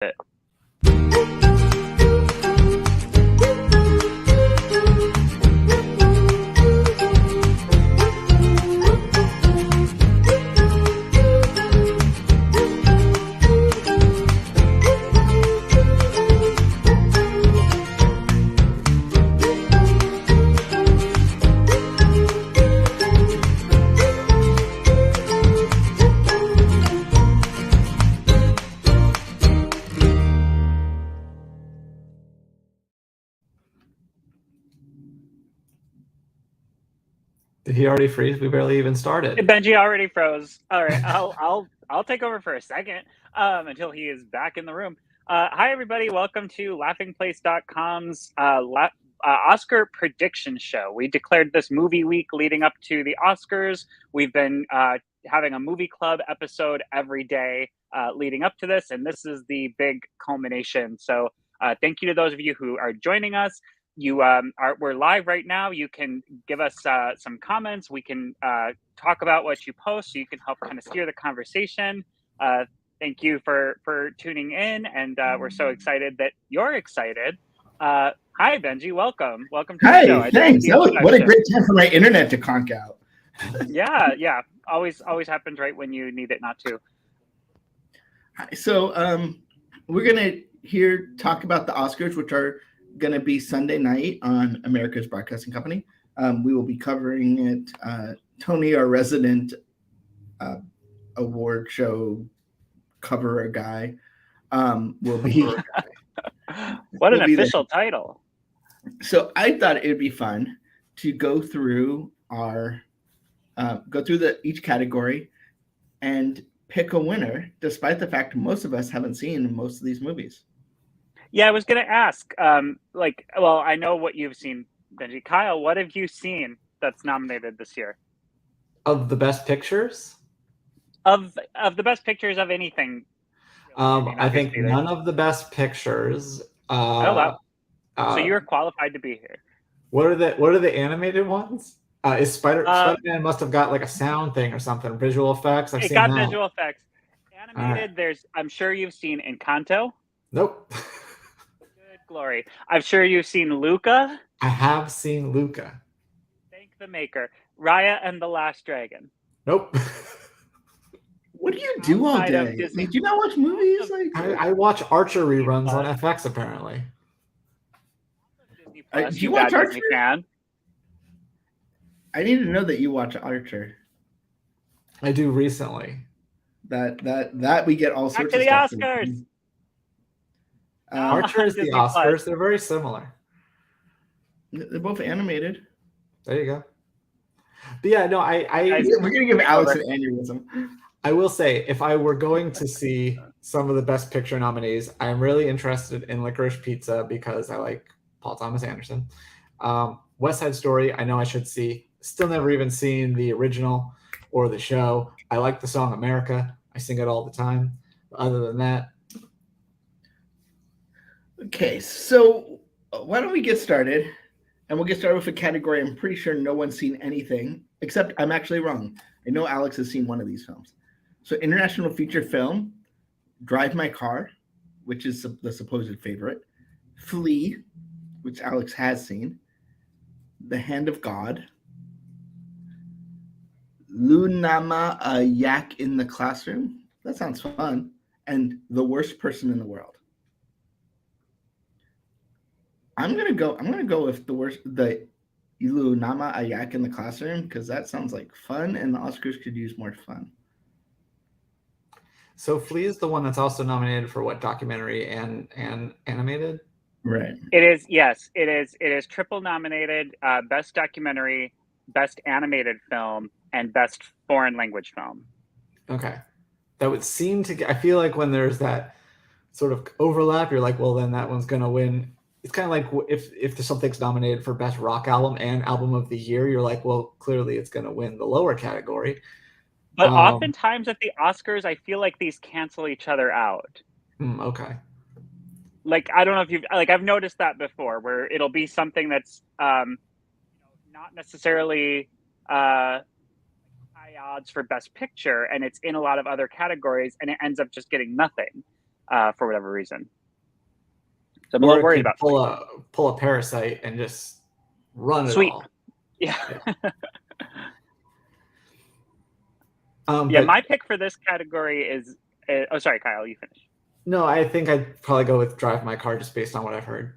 it. Did he already freeze? We barely even started. Benji already froze. All right, I'll take over for a second until he is back in the room. Hi everybody, welcome to laughingplace.com's Oscar prediction show. We declared this movie week leading up to the Oscars. We've been having a movie club episode every day leading up to this, and this is the big culmination. So thank you to those of you who are joining us. We're live right now. You can give us some comments. We can talk about what you post, so you can help kind of steer the conversation. Thank you for tuning in, and we're so excited that you're excited. Hi, Benji. Welcome to the show. Hi, thanks. What a great time for my internet to conk out. Yeah. Always happens right when you need it not to. So we're gonna talk about the Oscars, which are going to be Sunday night on America's Broadcasting Company. We will be covering it. Tony, our resident award show coverer guy, will be. What an official title! So I thought it would be fun to go through each category and pick a winner, despite the fact most of us haven't seen most of these movies. Yeah, I was going to ask, I know what you've seen, Benji. Kyle, what have you seen that's nominated this year? Of the best pictures? Of the best pictures of anything. I think none of the best pictures. So you're qualified to be here. What are the animated ones? Spider-Man must have got like a sound thing or something, visual effects. It got visual effects. Animated, right. I'm sure you've seen Encanto. Nope. Good glory. I'm sure you've seen Luca. I have seen Luca. Thank the maker. Raya and the Last Dragon. Nope. What do you do all day? Do you not watch movies? I watch Archer reruns on FX apparently. Do you watch Archer? I need to know that you watch Archer. I do recently. That we get all sorts of stuff. Back to the Oscars. Archer is the Oscars. They're very similar. They're both animated. There you go. But yeah, no, we're gonna give Alex an aneurysm. I will say, if I were going to see some of the Best Picture nominees, I'm really interested in Licorice Pizza because I like Paul Thomas Anderson. West Side Story, I know I should see. Still never even seen the original or the show. I like the song America. I sing it all the time. But other than that. Okay, so why don't we get started? And we'll get started with a category I'm pretty sure no one's seen anything, except I'm actually wrong. I know Alex has seen one of these films. So international feature film, Drive My Car, which is the supposed favorite. Flee, which Alex has seen. The Hand of God. Lunama, a Yak in the Classroom. That sounds fun. And The Worst Person in the World. I'm gonna go with the Lunama, a Yak in the Classroom, because that sounds like fun, and the Oscars could use more fun. So Flea is the one that's also nominated for what, documentary and animated? Right. It is, yes. It is triple nominated, best documentary, best animated film, and best foreign language film. Okay. That would seem to get, I feel like when there's that sort of overlap, you're like, well, then that one's going to win. It's kind of like if something's nominated for best rock album and album of the year, you're like, well, clearly it's going to win the lower category. But oftentimes at the Oscars, I feel like these cancel each other out. Okay. Like, I don't know if I've noticed that before, where it'll be something that's not necessarily high odds for best picture, and it's in a lot of other categories, and it ends up just getting nothing. for whatever reason. So I'm a Or little it worried could about pull a Parasite and just run it Sweep. all. Yeah. But my pick for this category is. Oh, sorry, Kyle, you finish. no, I think I'd probably go with Drive My Car just based on what I've heard.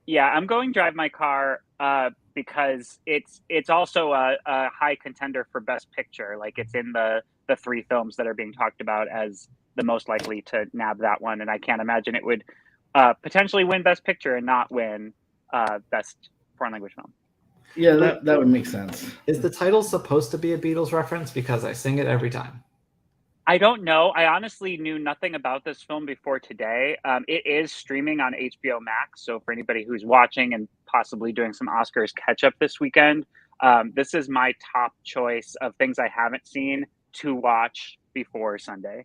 Yeah, I'm going Drive My Car because it's also a high contender for Best Picture. Like it's in the 3 films that are being talked about as the most likely to nab that one, and I can't imagine it would potentially win Best Picture and not win Best Foreign Language Film. Yeah, that would make sense. Is the title supposed to be a Beatles reference? Because I sing it every time. I don't know. I honestly knew nothing about this film before today. It is streaming on HBO Max, so for anybody who's watching and possibly doing some Oscars catch-up this weekend, this is my top choice of things I haven't seen to watch before Sunday.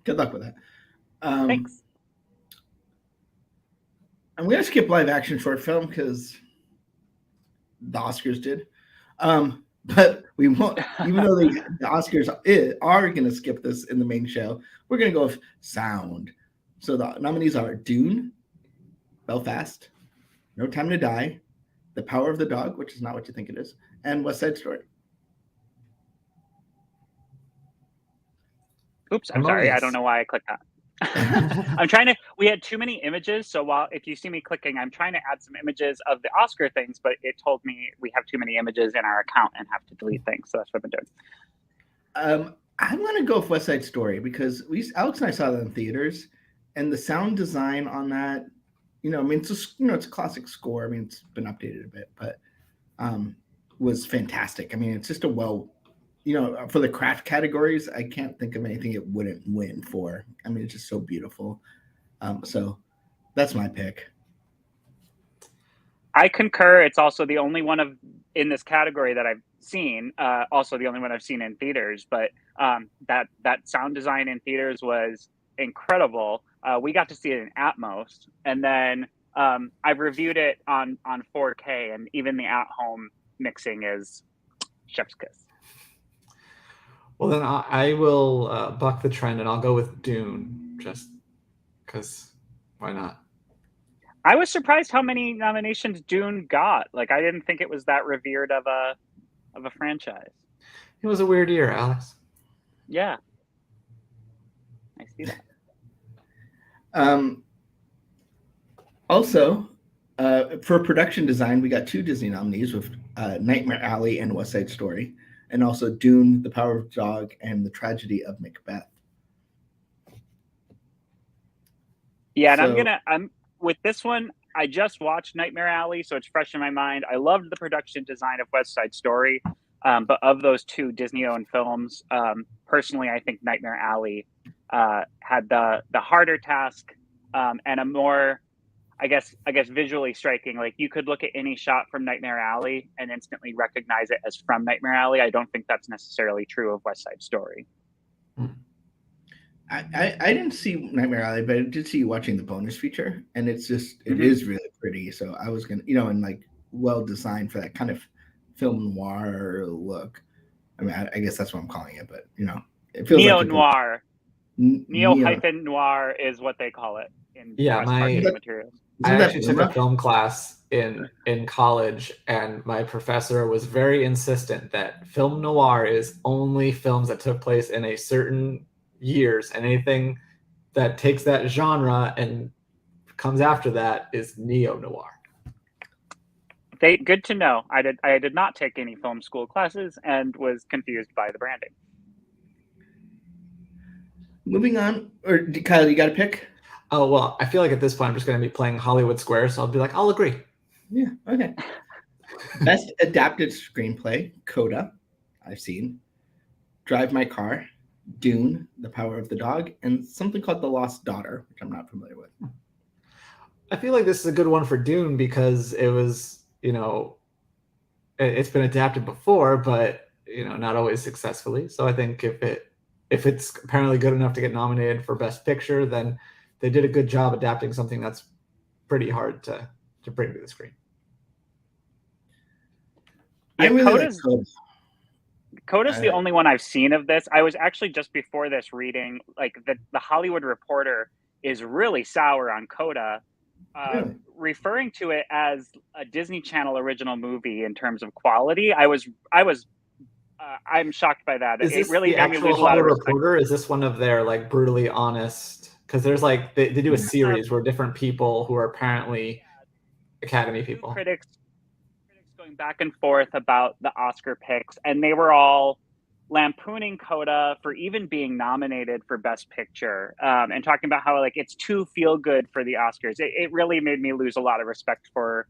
Good luck with that. Thanks. I'm going to skip live action short film because the Oscars did. But we won't, even though the Oscars are going to skip this in the main show, we're going to go with sound. So the nominees are Dune, Belfast, No Time to Die, The Power of the Dog, which is not what you think it is, and West Side Story. Oops, I'm sorry. I don't know why I clicked that. I'm trying to. We had too many images, so if you see me clicking, I'm trying to add some images of the Oscar things, but it told me we have too many images in our account and have to delete things. So that's what I've been doing. I'm going to go with West Side Story because Alex and I saw that in theaters, and the sound design on that, I mean, it's a classic score. I mean, it's been updated a bit, but was fantastic. I mean, it's just for the craft categories, I can't think of anything it wouldn't win for. I mean, it's just so beautiful. So that's my pick. I concur. It's also the only one in this category that I've seen. Also the only one I've seen in theaters. But that sound design in theaters was incredible. We got to see it in Atmos, and then I've reviewed it on 4K, and even the at-home mixing is chef's kiss. Well, then I will buck the trend, and I'll go with Dune, just because why not? I was surprised how many nominations Dune got. Like, I didn't think it was that revered of a franchise. It was a weird year, Alex. Yeah. I see that. Also, for production design, we got 2 Disney nominees with Nightmare Alley and West Side Story, and also Dune, The Power of the Dog, and The Tragedy of Macbeth. Yeah, and I'm with this one, I just watched Nightmare Alley, so it's fresh in my mind. I loved the production design of West Side Story, but of those 2 Disney-owned films, personally, I think Nightmare Alley had the harder task and a more, I guess visually striking. Like, you could look at any shot from Nightmare Alley and instantly recognize it as from Nightmare Alley. I don't think that's necessarily true of West Side Story. I didn't see Nightmare Alley, but I did see you watching the bonus feature, and it's just it is really pretty. So I was gonna, and like well designed for that kind of film noir look. I mean, I guess that's what I'm calling it, but it feels neo like noir. Neo-noir is what they call it in press marketing materials. I actually took a film class in college, and my professor was very insistent that film noir is only films that took place in a certain years, and anything that takes that genre and comes after that is neo-noir. Good to know. I did not take any film school classes and was confused by the branding. Moving on, or Kyle, you got a pick? Oh, well, I feel like at this point I'm just going to be playing Hollywood Squares, so I'll be like, I'll agree. Yeah, okay. Best Adapted Screenplay, Coda, I've seen. Drive My Car, Dune, The Power of the Dog, and something called The Lost Daughter, which I'm not familiar with. I feel like this is a good one for Dune because it was, it's been adapted before, but, not always successfully. So I think if it's apparently good enough to get nominated for Best Picture, then they did a good job adapting something that's pretty hard to bring to the screen. I really like Coda. Coda's the only one I've seen of this. I was actually just before this reading, like the Hollywood Reporter is really sour on Coda, Really? referring to it as a Disney Channel original movie in terms of quality. I'm shocked by that. Is It this really the made me actual lose a lot of Hollywood respect. Reporter? Is this one of their like brutally honest? Because there's like they do a series where different people who are apparently Academy people. Critics going back and forth about the Oscar picks, and they were all lampooning Coda for even being nominated for Best Picture, and talking about how like it's too feel good for the Oscars. It really made me lose a lot of respect for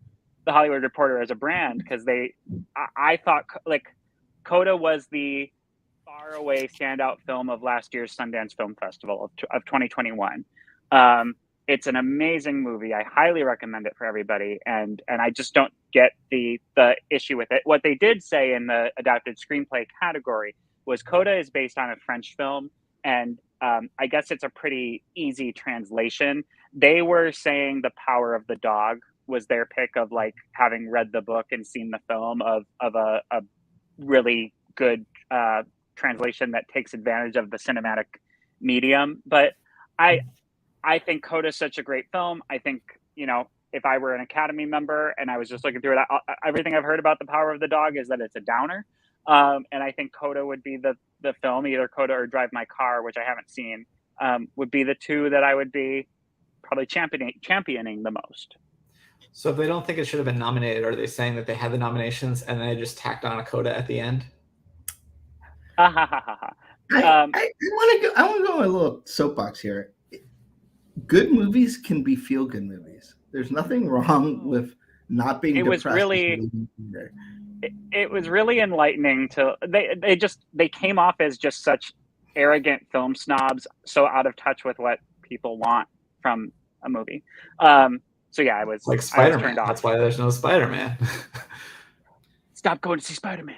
the Hollywood Reporter as a brand, because I thought like Coda was the far away standout film of last year's Sundance Film Festival of 2021. It's an amazing movie. I highly recommend it for everybody, and I just don't get the issue with it. What they did say in the adapted screenplay category was Coda is based on a French film, and I guess it's a pretty easy translation. They were saying The Power of the Dog was their pick of like having read the book and seen the film of a really good translation that takes advantage of the cinematic medium. But I think Coda is such a great film. I think, if I were an Academy member and I was just looking through it, everything I've heard about The Power of the Dog is that it's a downer. And I think Coda would be the film, either Coda or Drive My Car, which I haven't seen, would be the two that I would be probably championing the most. So if they don't think it should have been nominated, are they saying that they had the nominations and they just tacked on a Coda at the end? I want to go a little soapbox here. Good movies can be feel-good movies. There's nothing wrong with not being depressed. It was really enlightening to they came off as just such arrogant film snobs, so out of touch with what people want from a movie. So yeah, I was like Spider-Man. Turned off. That's why there's no Spider-Man. Stop going to see Spider-Man.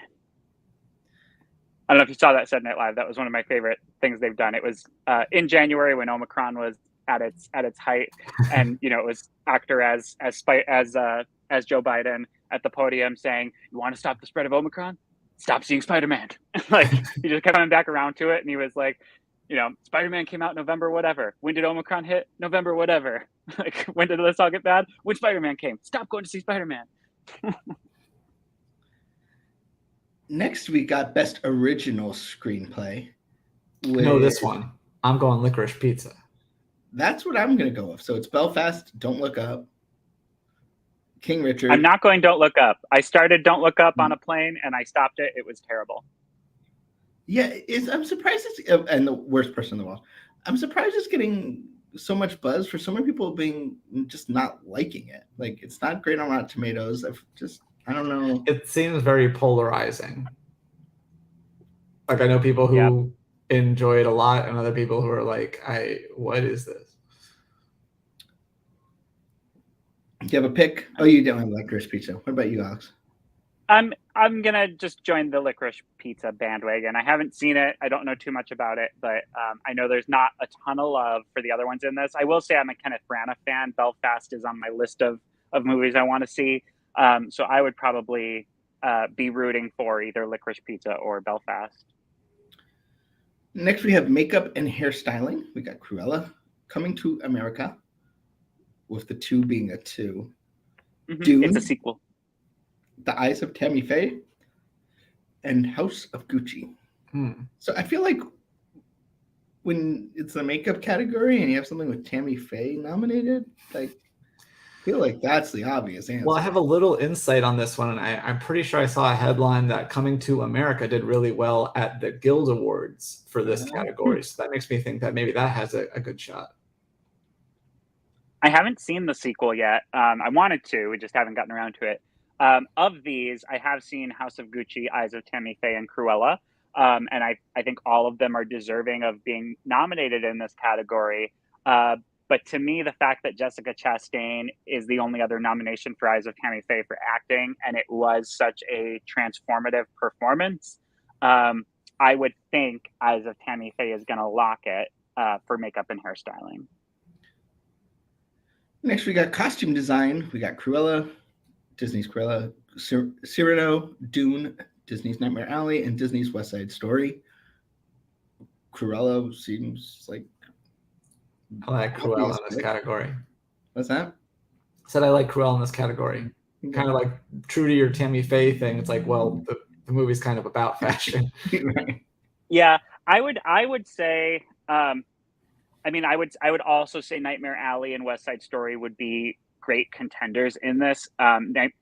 I don't know if you saw that Saturday Night Live. That was one of my favorite things they've done. It was in January when Omicron was at its height, and it was actor as Joe Biden at the podium saying, "You want to stop the spread of Omicron? Stop seeing Spider-Man." Like he just kept coming back around to it, and he was like, Spider-Man came out November whatever. When did Omicron hit? November whatever. Like when did this all get bad? When Spider-Man came. Stop going to see Spider-Man. Next, we got Best Original Screenplay. No, this one. I'm going Licorice Pizza. That's what I'm going to go with. So it's Belfast, Don't Look Up, King Richard. I'm not going Don't Look Up. I started Don't Look Up on a plane, and I stopped it. It was terrible. Yeah, I'm surprised it's and the worst person in the world. I'm surprised it's getting so much buzz for so many people being just not liking it. Like it's not great on Rotten Tomatoes. I don't know. It seems very polarizing. Like I know people who enjoy it a lot, and other people who are like, what is this? Do you have a pick? Oh, you don't have Licorice Pizza. What about you, Alex? I'm gonna just join the Licorice Pizza bandwagon. I haven't seen it. I don't know too much about it, but I know there's not a ton of love for the other ones in this. I will say I'm a Kenneth Branagh fan. Belfast is on my list of movies I want to see. So I would probably be rooting for either Licorice Pizza or Belfast. Next, we have Makeup and Hairstyling. We got Cruella, Coming to America, with the 2 being a 2. Mm-hmm. Dune, it's a sequel. The Eyes of Tammy Faye, and House of Gucci. So I feel like when it's the makeup category and you have something with Tammy Faye nominated, like I feel like that's the obvious answer. Well, I have a little insight on this one, and I'm pretty sure I saw a headline that Coming to America did really well at the Guild Awards for this category. So that makes me think that maybe that has a good shot. I haven't seen the sequel yet. I wanted to. We just haven't gotten around to it. Of these, I have seen House of Gucci, Eyes of Tammy Faye, and Cruella. And I think all of them are deserving of being nominated in this category. But to me, the fact that Jessica Chastain is the only other nomination for Eyes of Tammy Faye for acting, and it was such a transformative performance, I would think Eyes of Tammy Faye is going to lock it for makeup and hairstyling. Next, we got costume design. We got Cruella, Disney's Cruella, Cyrano, Dune, Disney's Nightmare Alley and Disney's West Side Story. Cruella seems like I like Cruella in this category. What's that? I said I like Cruella in this category. Kind of like true to your Tammy Faye thing. It's like, well, the movie's kind of about fashion. Right. Yeah, I would say. I would also say Nightmare Alley and West Side Story would be great contenders in this.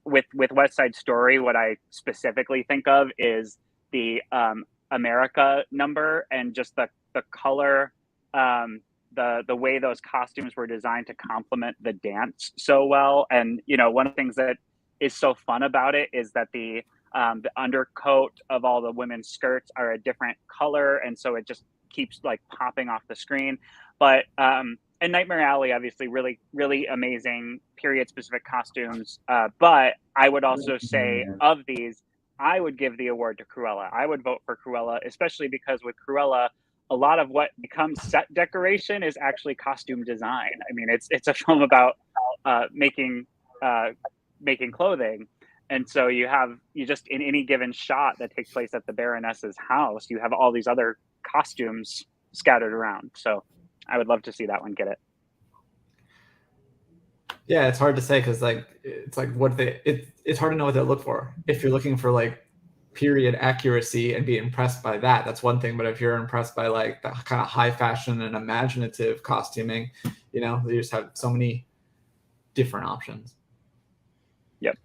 With West Side Story, what I specifically think of is the America number and just the color, the way those costumes were designed to complement the dance so well. And one of the things that is so fun about it is that the undercoat of all the women's skirts are a different color, and so it just keeps like popping off the screen. But and Nightmare Alley, obviously, really, really amazing period specific costumes. But I would also say of these, I would give the award to Cruella. I would vote for Cruella, especially because with Cruella, a lot of what becomes set decoration is actually costume design. I mean, it's a film about making clothing. And so you just in any given shot that takes place at the Baroness's house, you have all these other costumes scattered around. So I would love to see that one get it. Yeah, it's hard to say because it's hard to know what they look for. If you're looking for like period accuracy and be impressed by that, that's one thing. But if you're impressed by like the kind of high fashion and imaginative costuming, they just have so many different options. Yep.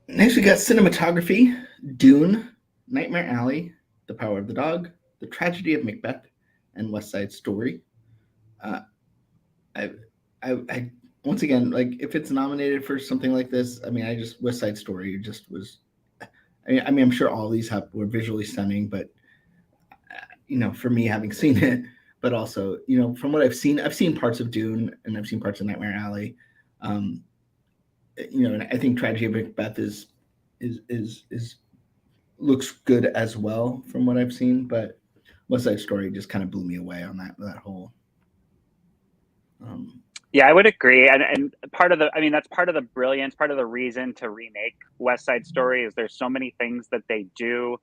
Next, we got cinematography: Dune, Nightmare Alley, The Power of the Dog, The Tragedy of Macbeth, and West Side Story. I once again, like, if it's nominated for something like this, I mean, West Side Story just was. I mean, I'm sure all these were visually stunning, but for me, having seen it, but also, from what I've seen parts of Dune and I've seen parts of Nightmare Alley. And I think Tragedy of Macbeth is looks good as well from what I've seen, but West Side Story just kind of blew me away on that whole. Yeah, I would agree, and that's part of the brilliance, part of the reason to remake West Side Story is there's so many things that they do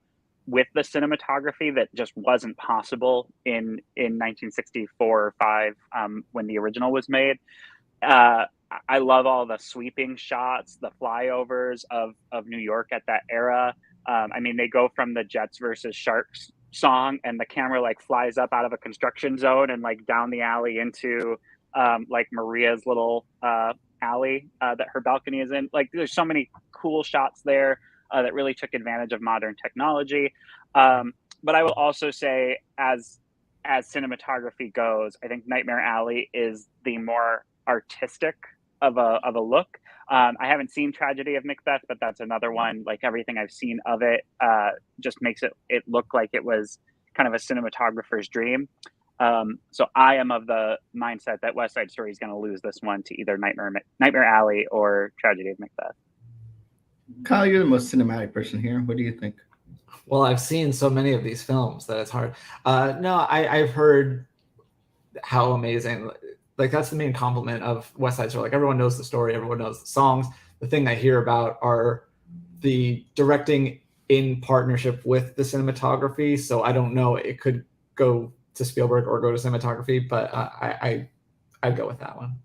with the cinematography that just wasn't possible in 1964 or 5 when the original was made. I love all the sweeping shots, the flyovers of New York at that era. They go from the Jets versus Sharks song, and the camera like flies up out of a construction zone and like down the alley into like Maria's little alley that her balcony is in. Like, there's so many cool shots there that really took advantage of modern technology. But I will also say, as cinematography goes, I think Nightmare Alley is the more artistic of a look. I haven't seen Tragedy of Macbeth, but that's another one. Like, everything I've seen of it just makes it look like it was kind of a cinematographer's dream. So I am of the mindset that West Side Story is going to lose this one to either Nightmare Alley or Tragedy of Macbeth. Kyle, you're the most cinematic person here. What do you think? Well, I've seen so many of these films that it's hard. No, I've heard how amazing. Like, that's the main compliment of West Side Story. Like, everyone knows the story, everyone knows the songs. The thing I hear about are the directing in partnership with the cinematography. So I don't know, it could go to Spielberg or go to cinematography, but I'd go with that one.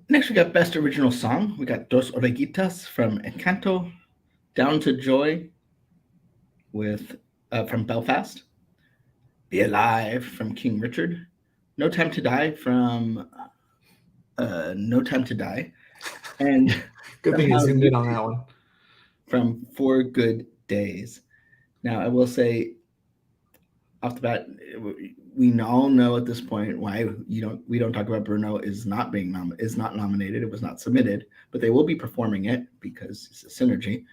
Next, we got Best Original Song. We got Dos Orejitas from Encanto, Down to Joy from Belfast, Be Alive from King Richard, No Time to Die from No Time to Die, and good thing you zoomed in on that one. From 4 Good Days. Now, I will say, off the bat, we all know at this point why we don't talk about Bruno is not nominated. It was not submitted, but they will be performing it because it's a synergy.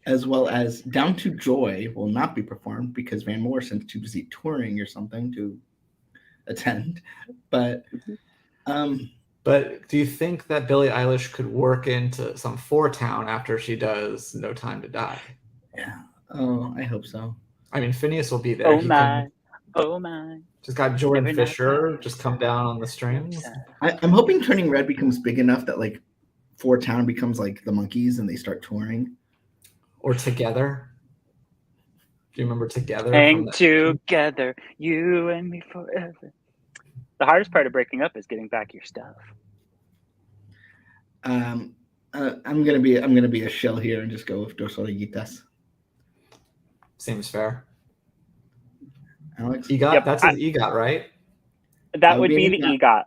As well as Down to Joy will not be performed because Van Morrison's too busy touring or something to attend. But do you think that Billie Eilish could work into some 4-town after she does No Time to Die? Yeah. Oh, I hope so. I mean, Phineas will be there. Oh my. Just got Jordan Fisher just come down on the strings. I'm hoping Turning Red becomes big enough that like 4-town becomes like the Monkees and they start touring. Or Together. Do you remember Together? Hang together, you and me forever. The hardest part of breaking up is getting back your stuff. I'm gonna be a shell here and just go with Dos Orejitas. Seems fair. Alex? EGOT? Yep, That's his EGOT, right? That would be the EGOT.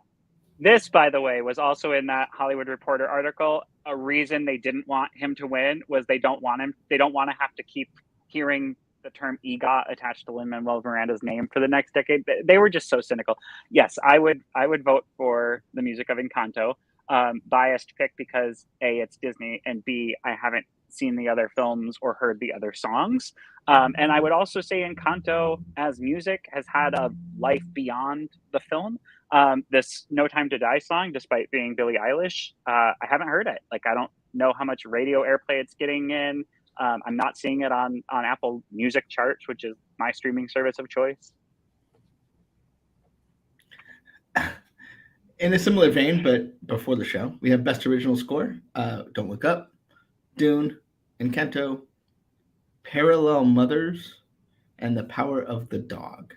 This, by the way, was also in that Hollywood Reporter article. A reason they didn't want him to win was they don't want to have to keep hearing the term EGOT attached to Lin-Manuel Miranda's name for the next decade. They were just so cynical. Yes, I would vote for the music of Encanto. Biased pick because A, it's Disney, and B, I haven't seen the other films or heard the other songs. And I would also say Encanto as music has had a life beyond the film. This No Time to Die song, despite being Billie Eilish, I haven't heard it. Like, I don't know how much radio airplay it's getting in. I'm not seeing it on Apple Music charts, which is my streaming service of choice. In a similar vein, but before the show, we have Best Original Score, Don't Look Up, Dune, Encanto, Parallel Mothers, and The Power of the Dog.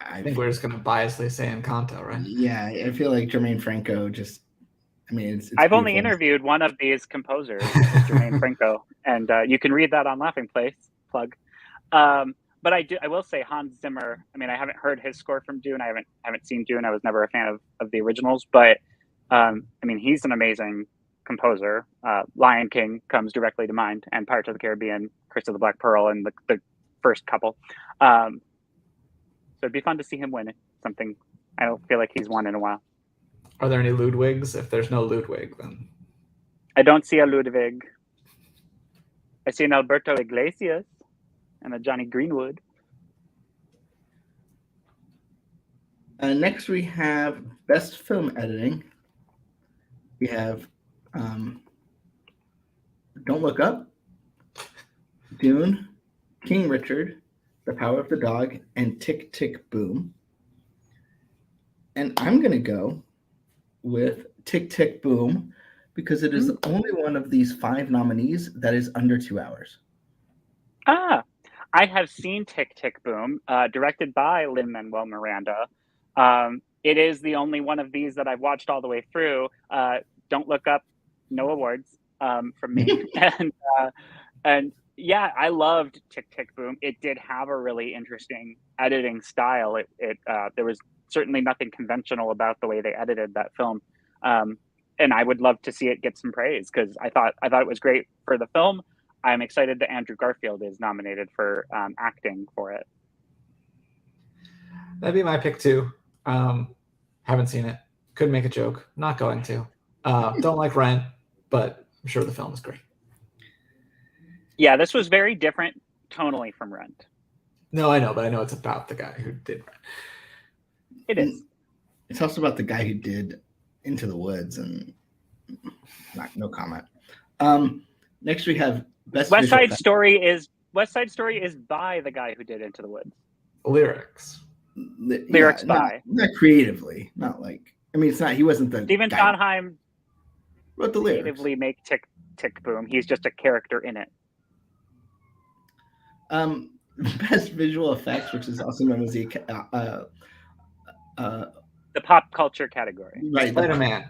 I think we're just going to biasly say Encanto, right? Yeah, I feel like Jermaine Franco just... it's I've only interviewed one of these composers, Jermaine Franco, and you can read that on Laughing Place, plug. But I will say Hans Zimmer. I mean, I haven't heard his score from Dune. I haven't seen Dune. I was never a fan of the originals, but I mean, he's an amazing composer. Lion King comes directly to mind, and Pirates of the Caribbean, Curse of the Black Pearl, and the first couple. So it'd be fun to see him win something. I don't feel like he's won in a while. Are there any Ludwigs? If there's no Ludwig, then I don't see a Ludwig. I see an Alberto Iglesias and a Johnny Greenwood. Next, we have Best Film Editing. We have Don't Look Up, Dune, King Richard, The Power of the Dog, and Tick, Tick, Boom. And I'm going to go with Tick, Tick, Boom because it is the only one of these 5 nominees that is under 2 hours. I have seen Tick, Tick, Boom, directed by Lin-Manuel Miranda. It is the only one of these that I've watched all the way through. Don't Look Up, no awards from me. And yeah, I loved Tick, Tick, Boom. It did have a really interesting editing style. There was certainly nothing conventional about the way they edited that film. And I would love to see it get some praise because I thought it was great for the film. I'm excited that Andrew Garfield is nominated for acting for it. That'd be my pick too. Haven't seen it. Could make a joke. Not going to. Don't like Rent, but I'm sure the film is great. Yeah, this was very different tonally from Rent. No, I know, but I know it's about the guy who did Rent. It is. It's also about the guy who did Into the Woods, and no comment. Next, we have Best West Side Story is by the guy who did Into the Woods. Lyrics by. Not creatively. Not like, it's not, he wasn't the Stephen Sondheim wrote the lyrics. Creatively make Tick, Tick, Boom. He's just a character in it. Best visual effects, which is also known as the pop culture category. Right. Spider-Man.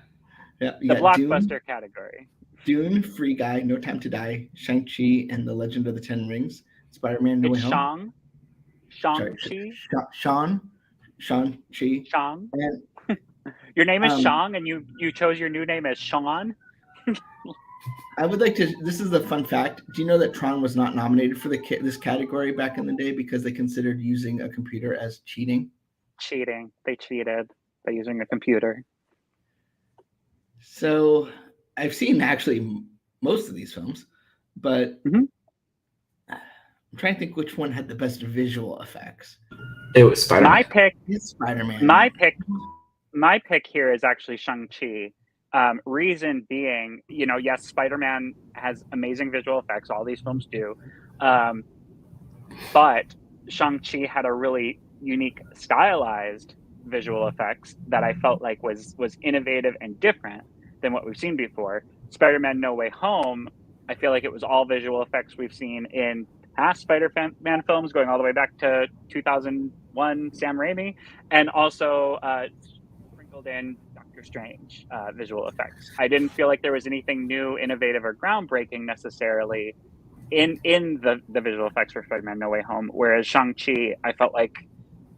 Yeah. The blockbuster category. Dune, Free Guy, No Time to Die, Shang-Chi, and The Legend of the Ten Rings. Spider-Man, No Way Home. Shang-Chi. Shang-Chi. Shang. And, your name is Shang, and you chose your new name as Sean? I would like to. This is a fun fact. Do you know that Tron was not nominated for this category back in the day because they considered using a computer as cheating? Cheating. They cheated by using a computer. So I've seen actually most of these films, but I'm trying to think which one had the best visual effects. It was Spider-Man. My pick is Spider-Man. My pick here is actually Shang-Chi. Reason being, yes, Spider-Man has amazing visual effects. All these films do. But Shang-Chi had a really unique stylized visual effects that I felt like was innovative and different. than what we've seen before. Spider-Man No Way Home, I feel like it was all visual effects we've seen in past Spider-Man films, going all the way back to 2001 Sam Raimi, and also sprinkled in Doctor Strange visual effects. I didn't feel like there was anything new, innovative, or groundbreaking necessarily in the visual effects for Spider-Man No Way Home, whereas Shang-Chi, I felt like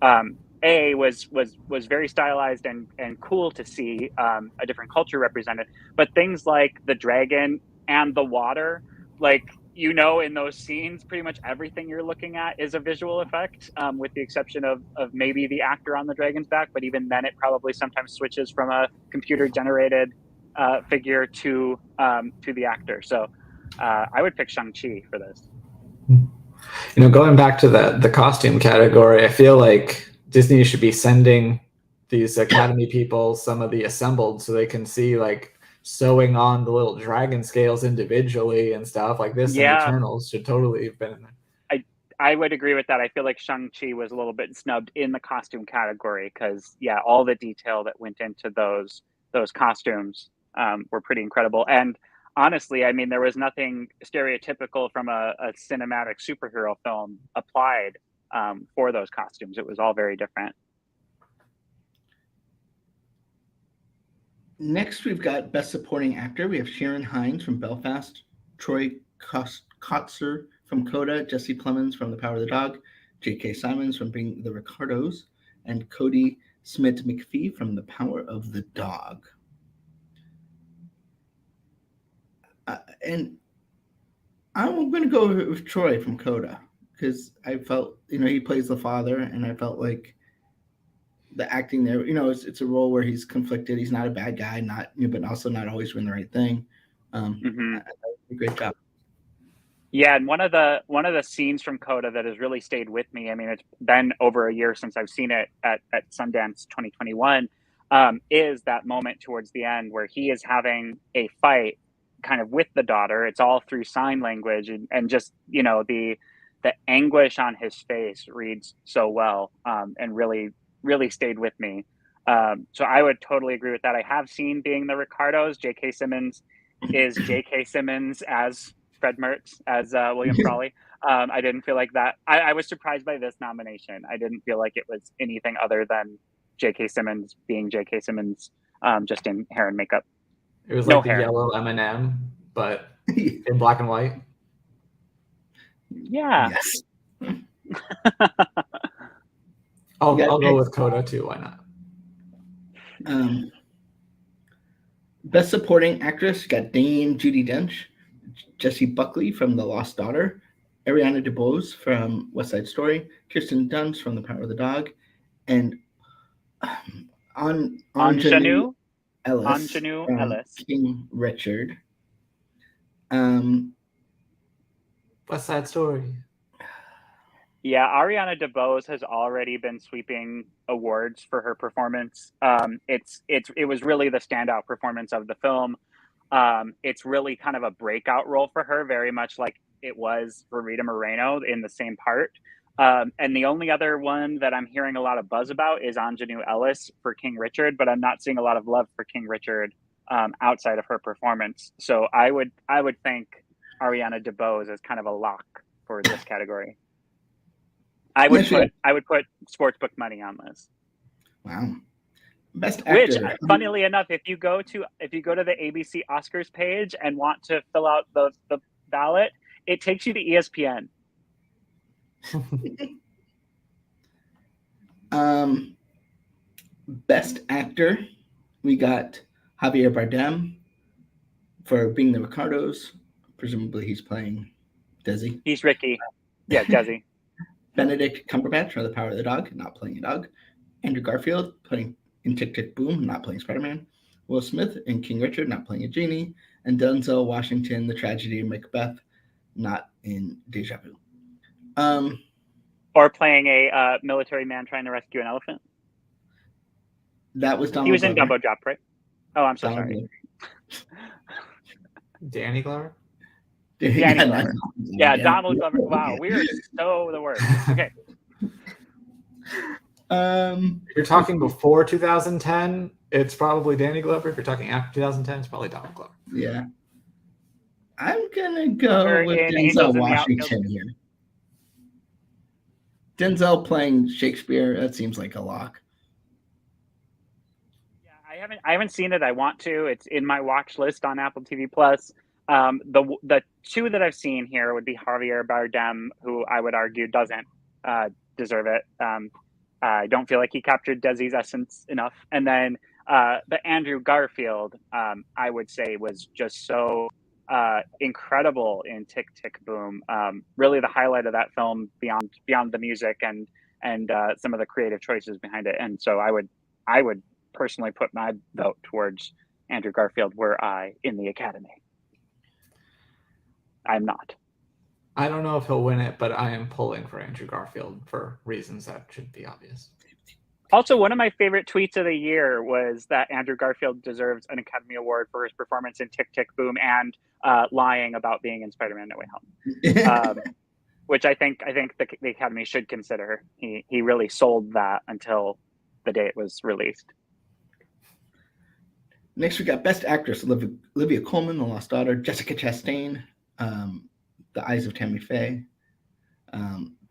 was very stylized and cool to see a different culture represented, but things like the dragon and the water, like, in those scenes, pretty much everything you're looking at is a visual effect, with the exception of maybe the actor on the dragon's back, but even then it probably sometimes switches from a computer generated figure to the actor. So I would pick Shang-Chi for this. Going back to the costume category, I feel like Disney should be sending these Academy people some of the assembled so they can see like sewing on the little dragon scales individually and stuff like this. Yeah. And Eternals should totally have been in there. I would agree with that. I feel like Shang-Chi was a little bit snubbed in the costume category because, all the detail that went into those costumes were pretty incredible. And honestly, I mean, there was nothing stereotypical from a cinematic superhero film applied for those costumes. It was all very different. Next, we've got Best Supporting Actor. We have Sharon Hines from Belfast, Troy Kotsur from Coda, Jesse Plemons from The Power of the Dog, J.K. Simmons from Bring the Ricardos, and Cody Smith-McPhee from The Power of the Dog. And I'm going to go with Troy from Coda because I felt, he plays the father, and I felt like the acting there, it's a role where he's conflicted. He's not a bad guy, but also not always doing the right thing. Great job. Yeah, and one of the scenes from Coda that has really stayed with me, I mean, it's been over a year since I've seen it at Sundance 2021, is that moment towards the end where he is having a fight kind of with the daughter. It's all through sign language, and just, the anguish on his face reads so well, and really stayed with me. So I would totally agree with that. I have seen Being the Ricardos. J.K. Simmons is J.K. Simmons as Fred Mertz, as William Frawley. I didn't feel like that. I was surprised by this nomination. I didn't feel like it was anything other than J.K. Simmons being J.K. Simmons, just in hair and makeup. It was like the yellow M&M, but in black and white. Yeah. Yes. I'll go with Coda too. Why not? Best Supporting Actress got Dame Judi Dench, Jessie Buckley from The Lost Daughter, Ariana DeBose from West Side Story, Kirsten Dunst from The Power of the Dog, and Anjanou Ellis, King Richard. West Side Story. Yeah, Ariana DeBose has already been sweeping awards for her performance. It was really the standout performance of the film. It's really kind of a breakout role for her, very much like it was for Rita Moreno in the same part. And the only other one that I'm hearing a lot of buzz about is Anjanou Ellis for King Richard, but I'm not seeing a lot of love for King Richard outside of her performance. So I would think Ariana DeBose is kind of a lock for this category. I would put sportsbook money on this. Wow. Best actor. Which, funnily enough, if you go to the ABC Oscars page and want to fill out the ballot, it takes you to ESPN. Best actor, we got Javier Bardem for Being the Ricardos. Presumably he's playing Desi. He's Ricky. Yeah, Desi. Benedict Cumberbatch for The Power of the Dog, not playing a dog. Andrew Garfield playing in Tick, Tick, Boom, not playing Spider-Man. Will Smith in King Richard, not playing a genie. And Denzel Washington, The Tragedy of Macbeth, not in Deja Vu. Or playing a military man trying to rescue an elephant. That was Donald He was Glover. in Dumbo Drop, right? Oh, I'm so sorry. Danny Glover? Danny Glover. Yeah, Donald Glover. Wow, we are so the worst. Okay. You're talking before 2010 It's probably Danny Glover. If you're talking after 2010, it's probably Donald Glover. Yeah. I'm going to go with Denzel Washington here. Denzel playing Shakespeare, that seems like a lock. Yeah, I haven't seen it. I want to. It's in my watch list on Apple TV Plus. The two that I've seen here would be Javier Bardem, who I would argue doesn't deserve it. I don't feel like he captured Desi's essence enough. And then the Andrew Garfield, I would say, was just so incredible in Tick Tick Boom. Really, the highlight of that film beyond the music and some of the creative choices behind it. And so I would personally put my vote towards Andrew Garfield were I in the Academy. I'm not. I don't know if he'll win it, but I am pulling for Andrew Garfield for reasons that should be obvious. Also, one of my favorite tweets of the year was that Andrew Garfield deserves an Academy Award for his performance in Tick Tick Boom and lying about being in Spider-Man No Way Home, which I think the Academy should consider. He really sold that until the day it was released. Next, we got Best Actress, Olivia Coleman, The Lost Daughter, Jessica Chastain, The Eyes of Tammy Faye,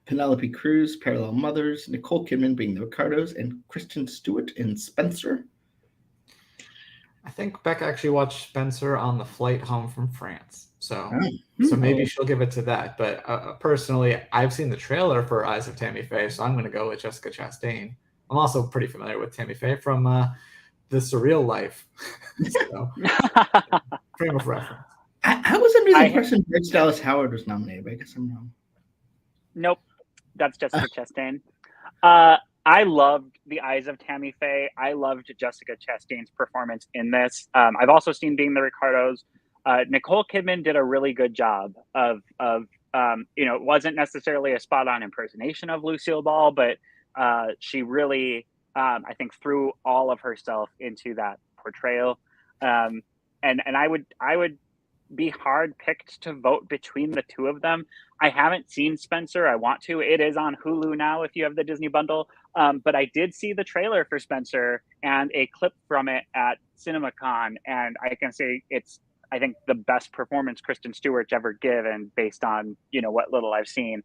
Penelope Cruz, Parallel Mothers, Nicole Kidman being the Ricardos, and Kristen Stewart in Spencer. I think Becca actually watched Spencer on the flight home from France. So maybe she'll give it to that. But personally, I've seen the trailer for Eyes of Tammy Faye, so I'm going to go with Jessica Chastain. I'm also pretty familiar with Tammy Faye from The Surreal Life. So, frame of reference. I was under the impression Bryce Dallas Howard was nominated, but I guess I'm wrong. Nope. That's Jessica Chastain. I loved The Eyes of Tammy Faye. I loved Jessica Chastain's performance in this. I've also seen Being the Ricardos. Nicole Kidman did a really good job of it wasn't necessarily a spot-on impersonation of Lucille Ball, but she really, I think, threw all of herself into that portrayal. And I would be hard picked to vote between the two of them. I haven't seen Spencer. I want to. It is on Hulu now if you have the Disney bundle. But I did see the trailer for Spencer and a clip from it at CinemaCon, and I can say it's, I think, the best performance Kristen Stewart's ever given based on what little I've seen.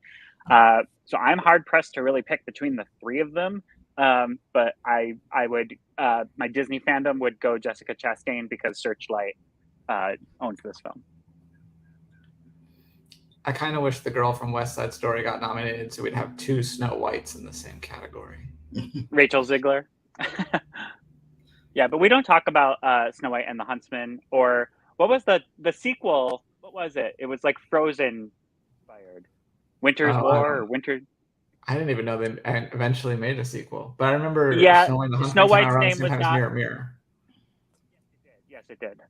So I'm hard pressed to really pick between the three of them. But I would my Disney fandom would go Jessica Chastain because Searchlight owns this film. I kind of wish the girl from West Side Story got nominated so we'd have two Snow Whites in the same category. Rachel Ziegler. Yeah, but we don't talk about Snow White and the Huntsman, or what was the sequel? What was it? It was like Frozen inspired. Winter's War or Winter. I didn't even know they eventually made a sequel, but I remember Snow White and the Huntsman Snow White's name was not Mirror Mirror. Yes, it did.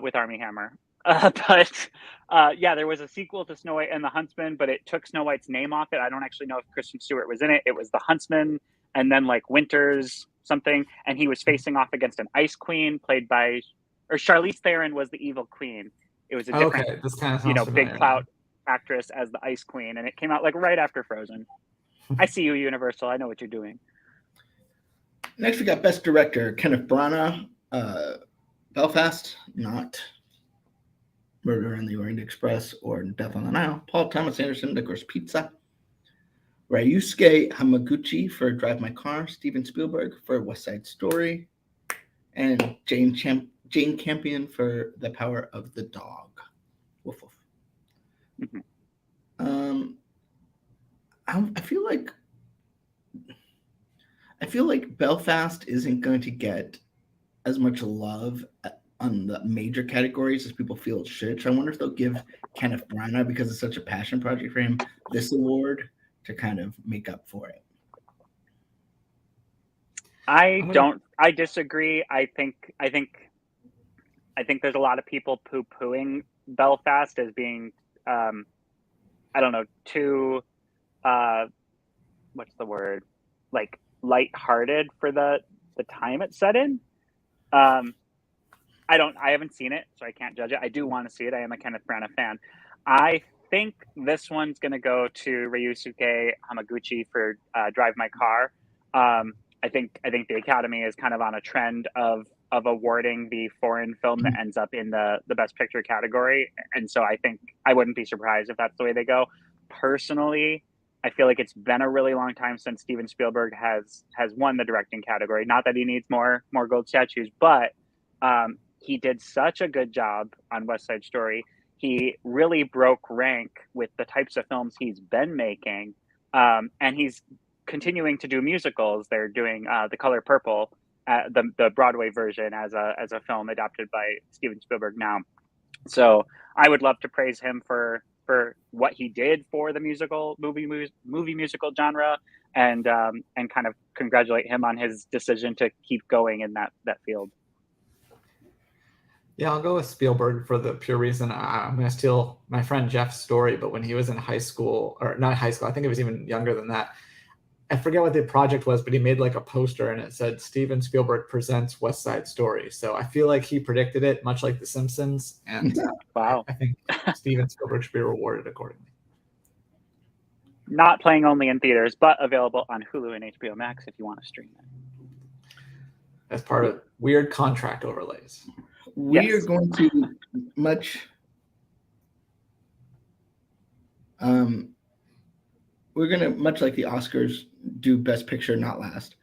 With Armie Hammer. But there was a sequel to Snow White and the Huntsman, but it took Snow White's name off it. I don't actually know if Kristen Stewart was in it. It was the Huntsman and then like Winters something, and he was facing off against an ice queen played by, or Charlize Theron was the evil queen. It was a different, this kind of big clout actress as the ice queen, and it came out like right after Frozen. I see you, Universal. I know what you're doing. Next, we got Best Director, Kenneth Branagh, Belfast, not Murder on the Orient Express or Death on the Nile. Paul Thomas Anderson, Licorice Pizza. Ryusuke Hamaguchi for Drive My Car. Steven Spielberg for West Side Story. And Jane Campion for The Power of the Dog. Woof woof. Mm-hmm. I feel like Belfast isn't going to get as much love on the major categories as people feel it should. So I wonder if they'll give Kenneth Branagh, because it's such a passion project for him, this award to kind of make up for it. I disagree. I think there's a lot of people poo-pooing Belfast as being too what's the word? Like lighthearted for the time it's set in. I haven't seen it, so I can't judge it. I do want to see it. I am a Kenneth Branagh fan. I think this one's going to go to Ryusuke Hamaguchi for Drive My Car. I think the Academy is kind of on a trend of awarding the foreign film that ends up in the Best Picture category, and so I think I wouldn't be surprised if that's the way they go. Personally, I feel like it's been a really long time since Steven Spielberg has won the directing category. Not that he needs more gold statues, but he did such a good job on West Side Story. He really broke rank with the types of films he's been making, and he's continuing to do musicals. They're doing The Color Purple, the Broadway version, as a film adapted by Steven Spielberg now. So I would love to praise him for what he did for the movie musical genre, and kind of congratulate him on his decision to keep going in that field. Yeah, I'll go with Spielberg for the pure reason I'm going to steal my friend Jeff's story, but when he was in high school, or not high school, I think it was even younger than that. I forget what the project was, but he made like a poster and it said Steven Spielberg presents West Side Story. So I feel like he predicted it, much like The Simpsons. And wow, I think Steven Spielberg should be rewarded accordingly. Not playing only in theaters, but available on Hulu and HBO Max if you want to stream it. As part of weird contract overlays. We are going to much like the Oscars do Best Picture, not last,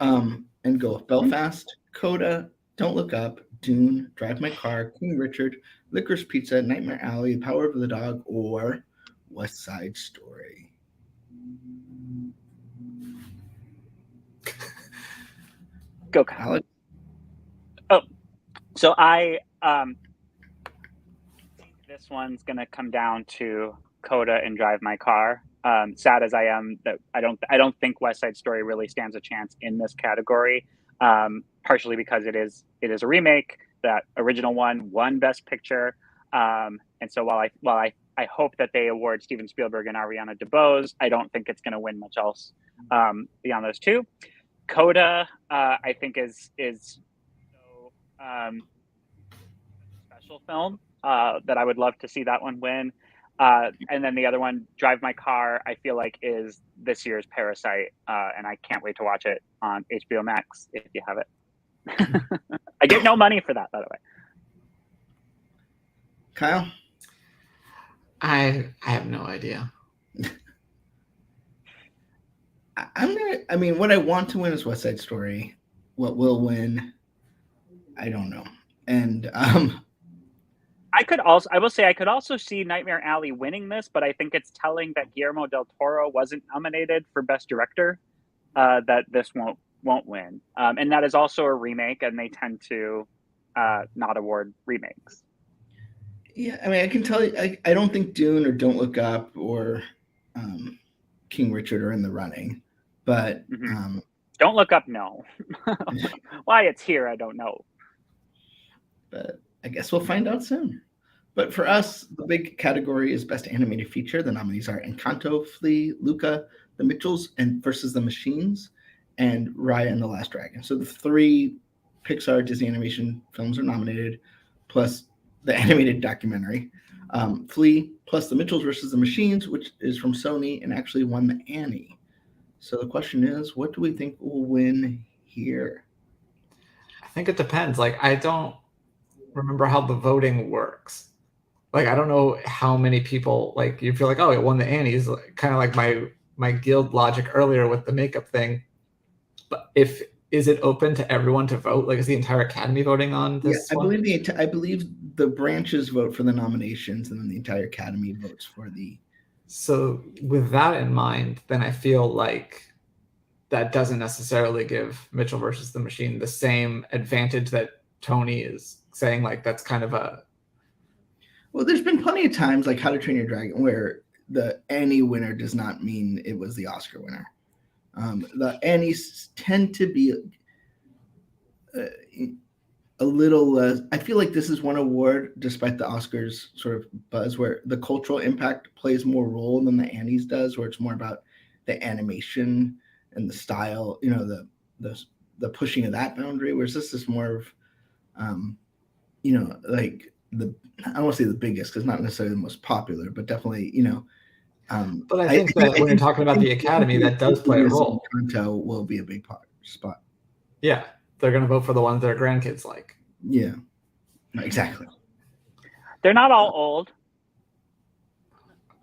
and go with Belfast, Coda, Don't Look Up, Dune, Drive My Car, King Richard, Licorice Pizza, Nightmare Alley, The Power of the Dog, or West Side Story. Go, Kyle. Alex? Oh, so I think this one's gonna come down to Coda and Drive My Car. Sad as I am that I don't think West Side Story really stands a chance in this category. Partially because it is a remake. That original one won Best Picture, and so while I hope that they award Steven Spielberg and Ariana DeBose, I don't think it's going to win much else beyond those two. Coda, I think is so special film that I would love to see that one win. And then the other one, Drive My Car, I feel like is this year's Parasite, and I can't wait to watch it on HBO Max if you have it. I get no money for that, by the way. Kyle? I have no idea. What I want to win is West Side Story. What will win, I don't know. And I could also see Nightmare Alley winning this, but I think it's telling that Guillermo del Toro wasn't nominated for Best Director, that this won't win. And that is also a remake, and they tend to not award remakes. Yeah, I can tell you, I don't think Dune or Don't Look Up or King Richard are in the running, but Don't Look Up, no. Why it's here, I don't know. But I guess we'll find out soon. But for us, the big category is Best Animated Feature. The nominees are Encanto, Flea, Luca, The Mitchells, and versus the Machines, and Raya and the Last Dragon. So the 3 Pixar Disney animation films are nominated, plus the animated documentary. Flea plus The Mitchells versus the Machines, which is from Sony and actually won the Annie. So the question is, what do we think will win here? I think it depends. I don't remember how the voting works. I don't know how many people, you feel like, oh, it won the Annies, kind of like my guild logic earlier with the makeup thing. But is it open to everyone to vote? Is the entire Academy voting on this? Yeah, I believe the branches vote for the nominations, and then the entire Academy votes for the. So with that in mind, then I feel like that doesn't necessarily give Mitchell versus the Machine the same advantage that Tony is saying. That's kind of a. Well, there's been plenty of times, like How to Train Your Dragon, where the Annie winner does not mean it was the Oscar winner. The Annies tend to be a little. I feel like this is one award, despite the Oscars sort of buzz, where the cultural impact plays more role than the Annies does, where it's more about the animation and the style, the pushing of that boundary. Whereas this is more of, I don't want to say the biggest, because not necessarily the most popular, but definitely, But I think that when you're talking about the Academy, that does play a role. Encanto will be a big part. spot. Yeah, they're going to vote for the ones their grandkids like. Yeah, exactly. They're not all old.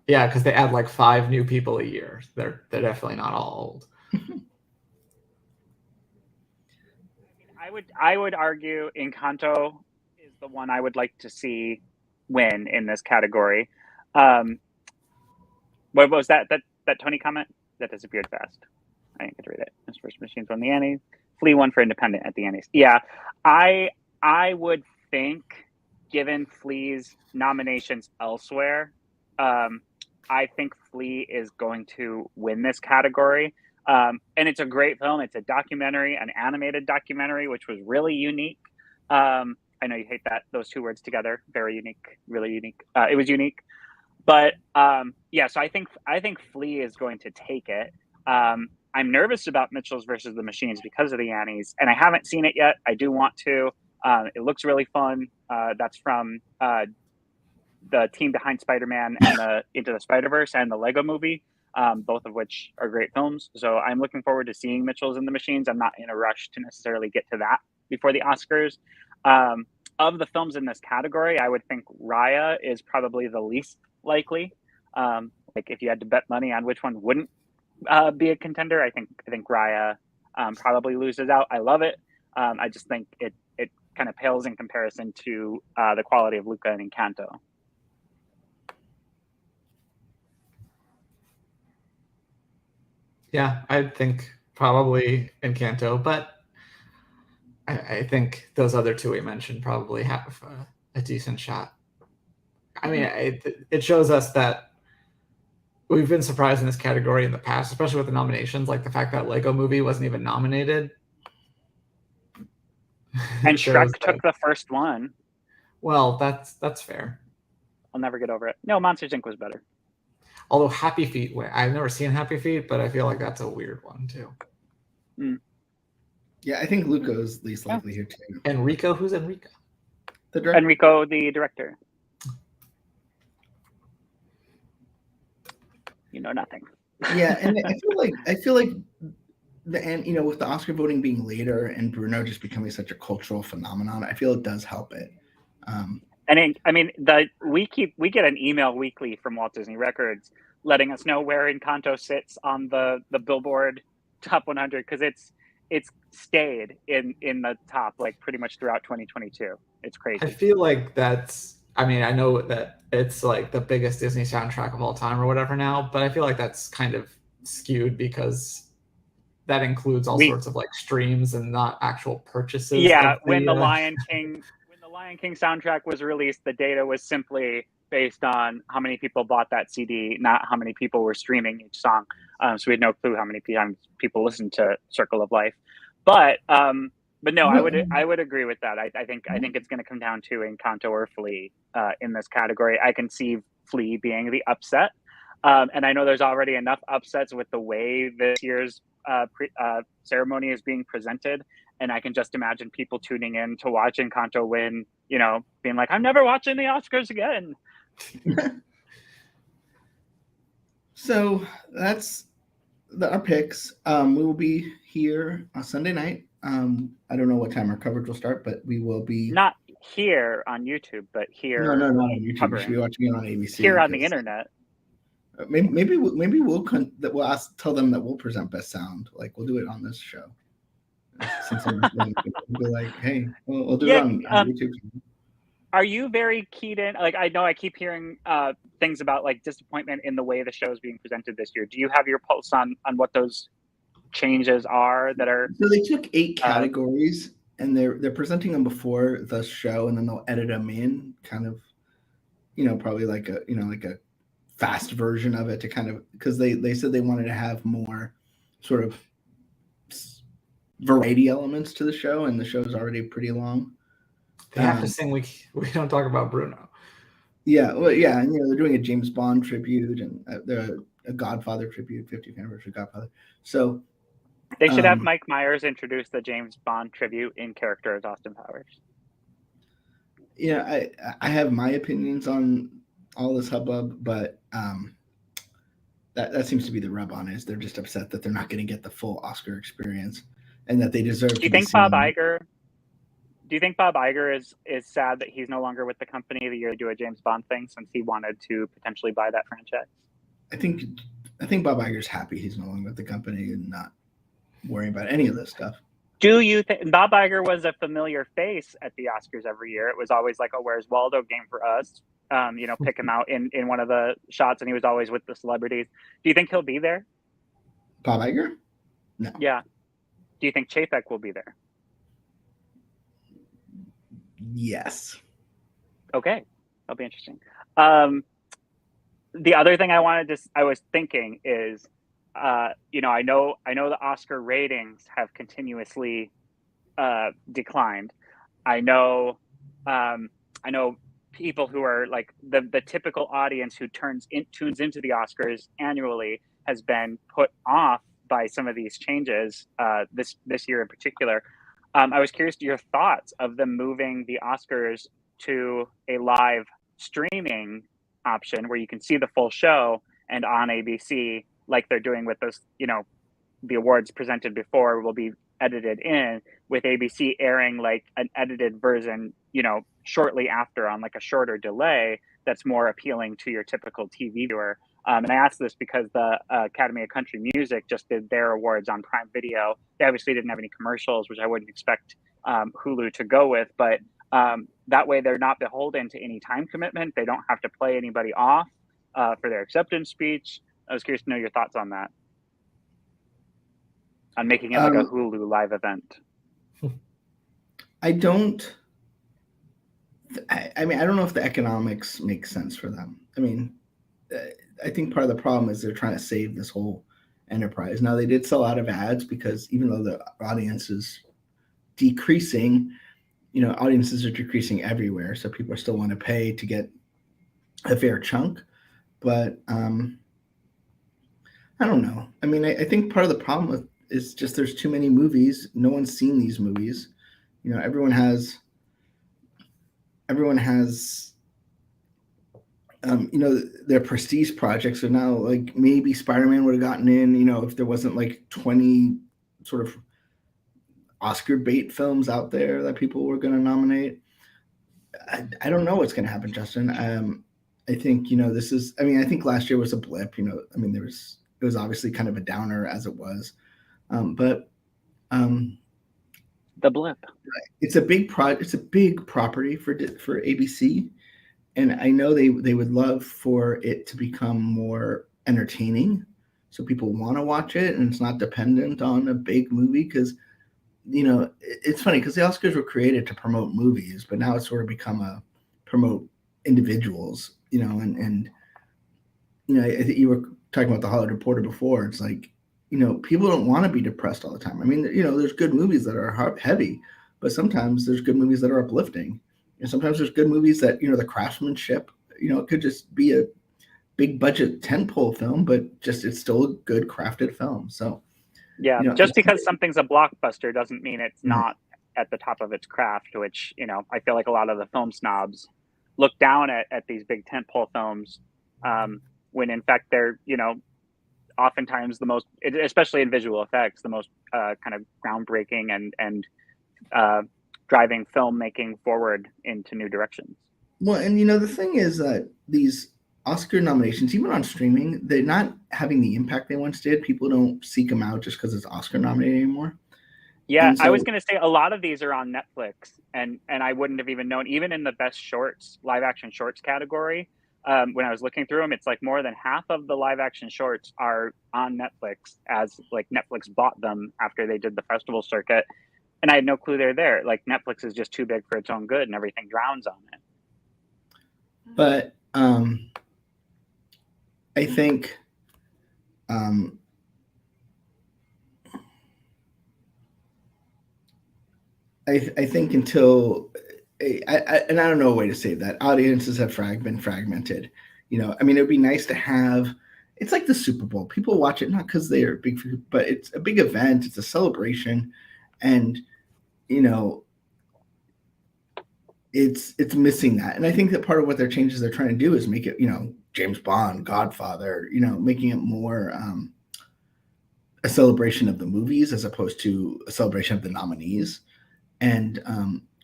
Yeah, because they add like 5 new people a year. They're definitely not all old. I would argue Encanto is the one I would like to see win in this category. What was that Tony comment? That disappeared fast. I didn't get to read it. His first Machines won the Annie. Flea won for Independent at the Annies. Yeah, I would think, given Flea's nominations elsewhere, I think Flea is going to win this category. And it's a great film. It's a documentary, an animated documentary, which was really unique. I know you hate those two words together. Very unique, really unique. It was unique. But yeah, so I think Flea is going to take it. I'm nervous about Mitchell's versus the Machines because of the Annies, and I haven't seen it yet. I do want to. It looks really fun. That's from the team behind Spider-Man and the Into the Spider-Verse and the Lego Movie, both of which are great films. So I'm looking forward to seeing Mitchell's and the Machines. I'm not in a rush to necessarily get to that before the Oscars. Of the films in this category, I would think Raya is probably the least likely. Like if you had to bet money on which one wouldn't be a contender, I think Raya probably loses out. I love it. I just think it kind of pales in comparison to the quality of Luca and Encanto. Yeah, I think probably Encanto, but I think those other two we mentioned probably have a decent shot. I mean, it shows us that we've been surprised in this category in the past, especially with the nominations, like the fact that Lego Movie wasn't even nominated. And Shrek took the first one. Well, that's fair. I'll never get over it. No, Monsters, Inc. was better. Although Happy Feet, I've never seen Happy Feet, but I feel like that's a weird one too. Yeah, I think Luca is least likely here too. Enrico, who's Enrico? The director. Enrico, the director. You know nothing. Yeah, and I feel like with the Oscar voting being later and Bruno just becoming such a cultural phenomenon, I feel it does help it. We get an email weekly from Walt Disney Records letting us know where Encanto sits on the Billboard Top 100 because it's stayed in the top like pretty much throughout 2022. It's crazy. I feel like I know that it's like the biggest Disney soundtrack of all time or whatever now, but I feel like that's kind of skewed because that includes all sorts of like streams and not actual purchases. Yeah, when the Lion King soundtrack was released, the data was simply based on how many people bought that CD, not how many people were streaming each song. So we had no clue how many people listened to Circle of Life. But no, I would agree with that. I think it's going to come down to Encanto or Flea in this category. I can see Flea being the upset, and I know there's already enough upsets with the way this year's ceremony is being presented. And I can just imagine people tuning in to watch Encanto win, being like, I'm never watching the Oscars again. So that's our picks. We will be here on Sunday night. I don't know what time our coverage will start, but we will be not here on YouTube, but here. No, not on YouTube. Covering. We should be watching it on ABC. Here on the internet. Maybe we'll tell them that we'll present best sound. Like we'll do it on this show. We'll be like, hey, we'll do it on YouTube. Are you very keyed in? Like, I know I keep hearing things about like disappointment in the way the show is being presented this year. Do you have your pulse on what those changes are that are? So they took 8 categories and they're presenting them before the show, and then they'll edit them in, kind of, probably like a fast version of it to kind of, because they said they wanted to have more sort of variety elements to the show, and the show is already pretty long. They have to sing. We don't talk about Bruno. Yeah, well, yeah, and they're doing a James Bond tribute and a Godfather tribute, 50th anniversary Godfather. So they should have Mike Myers introduce the James Bond tribute in character as Austin Powers. Yeah, I have my opinions on all this hubbub, but that seems to be the rub on it. Is they're just upset that they're not going to get the full Oscar experience. and that they deserve Do to you be think seen. Bob Iger? Do you think Bob Iger is sad that he's no longer with the company the year to do a James Bond thing, since he wanted to potentially buy that franchise? I think Bob Iger's happy he's no longer with the company and not worrying about any of this stuff. Do you think Bob Iger was a familiar face at the Oscars every year? It was always like a "Where's Waldo" game for us. Pick him out in one of the shots, and he was always with the celebrities. Do you think he'll be there? Bob Iger? No. Yeah. Do you think Chapek will be there? Yes. Okay, that'll be interesting. The other thing I was thinking is, I know the Oscar ratings have continuously declined. I know people who are like the typical audience who tunes into the Oscars annually has been put off by some of these changes this year in particular. I was curious to your thoughts of them moving the Oscars to a live streaming option where you can see the full show and on ABC, like they're doing with those, the awards presented before will be edited in, with ABC airing like an edited version, shortly after on like a shorter delay that's more appealing to your typical TV viewer. And I asked this because the Academy of Country Music just did their awards on Prime Video. They obviously didn't have any commercials, which I wouldn't expect Hulu to go with, but that way they're not beholden to any time commitment. They don't have to play anybody off for their acceptance speech. I was curious to know your thoughts on that, on making it like a Hulu live event. I don't know if the economics make sense for them. I think part of the problem is they're trying to save this whole enterprise. Now, they did sell out of ads because even though the audience is decreasing, audiences are decreasing everywhere. So people still want to pay to get a fair chunk. But I don't know. I think part of the problem is just there's too many movies. No one's seen these movies. Everyone has their prestige projects. So now, like, maybe Spider-Man would have gotten in, if there wasn't like 20 sort of Oscar bait films out there that people were going to nominate. I don't know what's going to happen, Justin. I think, this is, I think last year was a blip, it was obviously kind of a downer as it was. But the blip, it's a big property for ABC. And I know they would love for it to become more entertaining, so people want to watch it, and it's not dependent on a big movie. Because, it's funny because the Oscars were created to promote movies, but now it's sort of become a promote individuals. And I think you were talking about The Hollywood Reporter before. It's like, people don't want to be depressed all the time. There's good movies that are heavy, but sometimes there's good movies that are uplifting. And sometimes there's good movies that, the craftsmanship, it could just be a big budget tentpole film, but it's still a good crafted film. So, yeah, just because something's a blockbuster doesn't mean it's not at the top of its craft, which, I feel like a lot of the film snobs look down at these big tentpole films when in fact they're, oftentimes the most, especially in visual effects, the most kind of groundbreaking and driving filmmaking forward into new directions. Well, and the thing is that these Oscar nominations, even on streaming, they're not having the impact they once did. People don't seek them out just because it's Oscar nominated anymore. Yeah, so, I was going to say a lot of these are on Netflix, and I wouldn't have even known, even in the best shorts, live action shorts category. When I was looking through them, it's like more than half of the live action shorts are on Netflix, as like Netflix bought them after they did the festival circuit. And I had no clue they're there. Like, Netflix is just too big for its own good, and everything drowns on it. But I think I think until and I don't know a way to say that, audiences have been fragmented. It would be nice to have. It's like the Super Bowl. People watch it not because they are big, but it's a big event. It's a celebration. And, it's missing that. And I think that part of what their changes they're trying to do is make it, James Bond, Godfather, making it more a celebration of the movies as opposed to a celebration of the nominees. And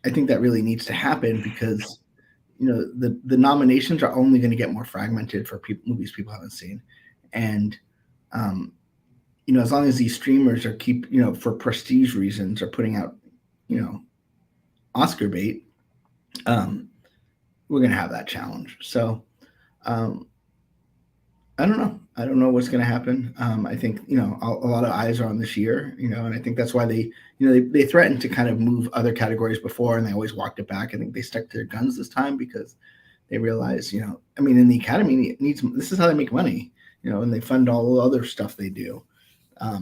I think that really needs to happen because, the nominations are only going to get more fragmented for movies people haven't seen. And, as long as these streamers are for prestige reasons are putting out, Oscar bait, we're going to have that challenge. So, I don't know. I don't know what's going to happen. I think, a lot of eyes are on this year, and I think that's why they threatened to kind of move other categories before, and they always walked it back. I think they stuck to their guns this time because they realized, in the Academy this is how they make money, and they fund all the other stuff they do. I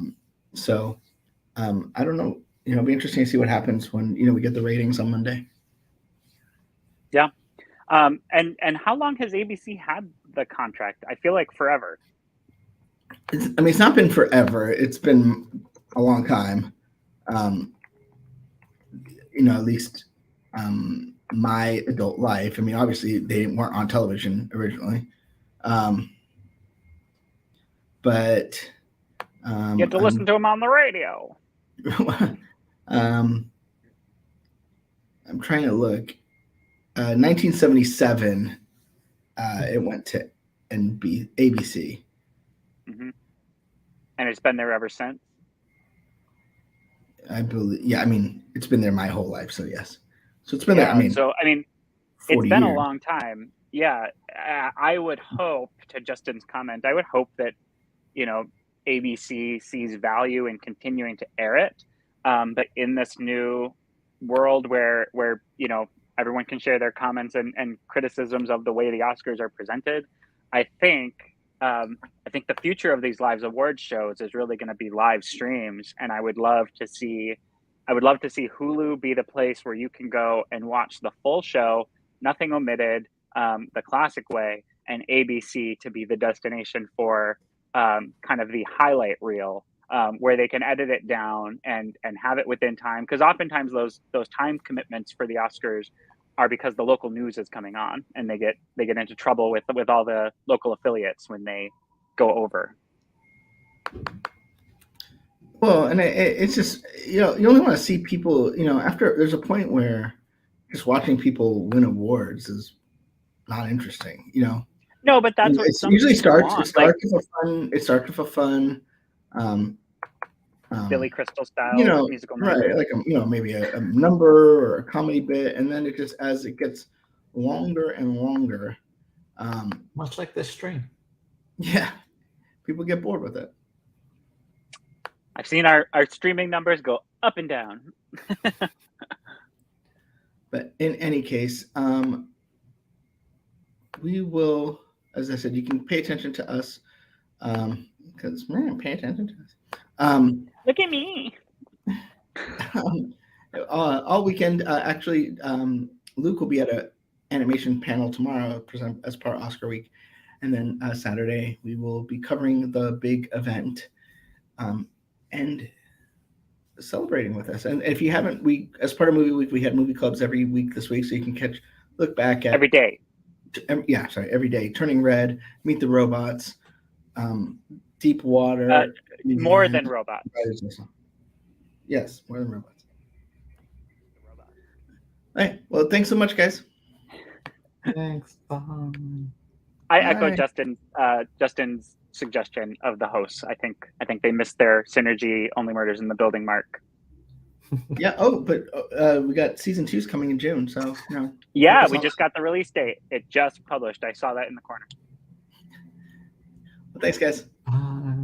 don't know. It'll be interesting to see what happens when, we get the ratings on Monday. Yeah. And how long has ABC had the contract? I feel like forever. It's not been forever. It's been a long time. At least my adult life. Obviously they weren't on television originally. But you have to listen to them on the radio. I'm trying to look. 1977, it went to ABC. Mm-hmm. And it's been there ever since? I believe, yeah, it's been there my whole life, so yes. So it's been there, it's been years. A long time. Yeah, I would hope, to Justin's comment, I would hope that, ABC sees value in continuing to air it. But in this new world where everyone can share their comments and criticisms of the way the Oscars are presented, I think the future of these live awards shows is really going to be live streams. And I would love to see Hulu be the place where you can go and watch the full show, nothing omitted, the classic way, and ABC to be the destination for kind of the highlight reel, where they can edit it down and have it within time. Because oftentimes those time commitments for the Oscars are because the local news is coming on, and they get into trouble with all the local affiliates when they go over. Well, and it's just, you only want to see people, after there's a point where just watching people win awards is not interesting, No, but that's what it usually starts. It starts with a fun, Billy Crystal style musical number. Right? Like maybe a number or a comedy bit, and then it just, as it gets longer and longer, much like this stream. Yeah, people get bored with it. I've seen our streaming numbers go up and down. But in any case, we will, as I said, you can pay attention to us, because pay attention to us. Look at me. All weekend, actually, Luke will be at an animation panel tomorrow as part of Oscar week, and then Saturday we will be covering the big event, and celebrating with us. And if you haven't, as part of movie week, we had movie clubs every week this week, so you can look back at every day. Every day. Turning Red, Meet the Robots, Deep Water. More than robots. Yes, more than robots. All right. Well, thanks so much, guys. Thanks. I echo Justin's suggestion of the hosts. I think they missed their synergy Only Murders in the Building mark. Yeah. Oh, but we got season 2's coming in June, so Yeah, we just got the release date. It just published. I saw that in the corner. Well, thanks, guys. Bye.